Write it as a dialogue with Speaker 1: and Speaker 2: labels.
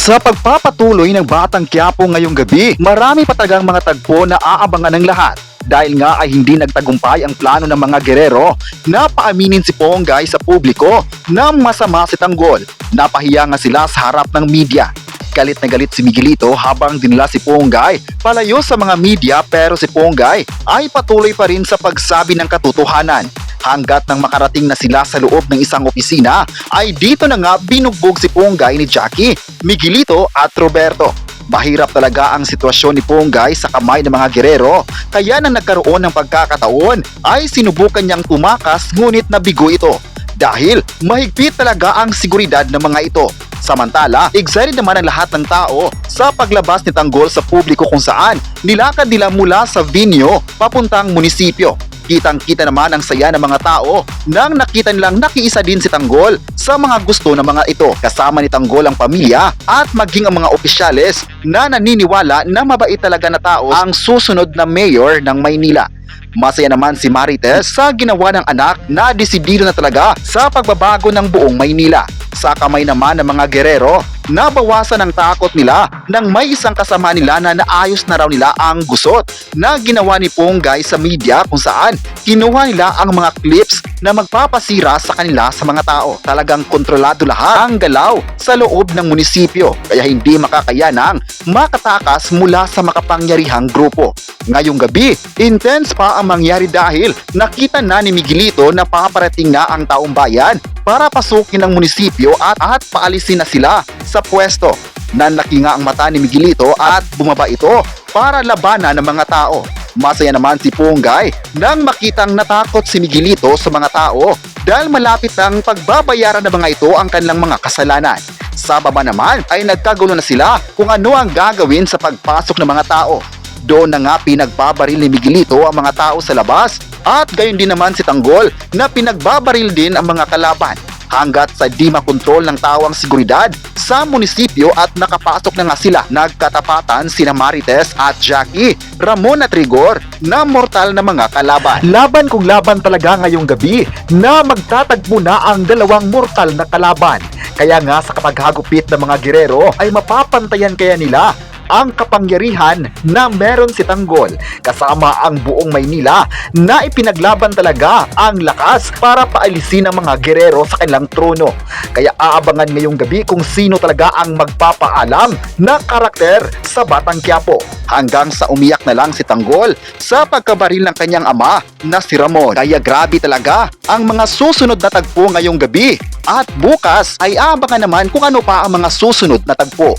Speaker 1: Sa pagpapatuloy ng Batang Quiapo ngayong gabi, marami pa talagang mga tagpo na aabangan ng lahat. Dahil nga ay hindi nagtagumpay ang plano ng mga gerero na paaminin si Ponggay sa publiko na masama si Tanggol. Napahiya nga sila sa harap ng media. Galit na galit si Miguelito habang dinala si Ponggay palayo sa mga media, pero si Ponggay ay patuloy pa rin sa pagsabi ng katotohanan. Hanggat nang makarating na sila sa loob ng isang opisina, ay dito na nga binugbog si Ponggay ni Jackie, Miguelito at Roberto. Mahirap talaga ang sitwasyon ni Ponggay sa kamay ng mga gerero, kaya nang nagkaroon ng pagkakataon ay sinubukan niyang tumakas, ngunit nabigo ito dahil mahigpit talaga ang seguridad ng mga ito. Samantala, excited naman ang lahat ng tao sa paglabas ni Tanggol sa publiko, kung saan nilakad nila mula sa venue papuntang munisipyo. Kitang-kita naman ang saya ng mga tao nang nakita nilang nakiisa din si Tanggol sa mga gusto ng mga ito. Kasama ni Tanggol ang pamilya at maging ang mga opisyales na naniniwala na mabait talaga na tao ang susunod na mayor ng Maynila. Masaya naman si Marites sa ginawa ng anak na desidido na talaga sa pagbabago ng buong Maynila. Sa kamay naman ng mga gerero, nabawasan ang takot nila nang may isang kasama nila na naayos na raw nila ang gusot na ginawa ni Ponggay sa media, kung saan kinuha nila ang mga clips na magpapasira sa kanila sa mga tao. Talagang kontrolado lahat ang galaw sa loob ng munisipyo, kaya hindi makakayanang makatakas mula sa makapangyarihang grupo. Ngayong gabi, intense pa ang mangyari dahil nakita na ni Miguelito na paparating na ang taong bayan para pasukin ng munisipyo at paalisin na sila sa pwesto. Nanlaki nga ang mata ni Miguelito at bumaba ito para labanan ng mga tao. Masaya naman si Ponggay nang makitang natakot si Miguelito sa mga tao dahil malapit ang pagbabayaran ng mga ito ang kanilang mga kasalanan. Sa baba naman ay nagkagulo na sila kung ano ang gagawin sa pagpasok ng mga tao. Doon na nga pinagbabaril ni Miguelito ang mga tao sa labas, at gayon din naman si Tanggol na pinagbabaril din ang mga kalaban. Hanggat sa di makontrol ng tao ang seguridad sa munisipyo at nakapasok na nga sila, nagkatapatan sina Marites at Jackie, Ramon at Rigor na mortal na mga kalaban. Laban kung laban talaga ngayong gabi na magtatagpo na ang dalawang mortal na kalaban. Kaya nga sa kapaghagupit ng mga gerero ay mapapantayan kaya nila ang kapangyarihan na meron si Tanggol kasama ang buong Maynila na ipinaglaban talaga ang lakas para paalisin ang mga gerero sa kanilang trono. Kaya aabangan ngayong gabi kung sino talaga ang magpapaalam na karakter sa Batang Quiapo, hanggang sa umiyak na lang si Tanggol sa pagkabaril ng kanyang ama na si Ramon. Kaya grabe talaga ang mga susunod na tagpo ngayong gabi, at bukas ay aabangan naman kung ano pa ang mga susunod na tagpo.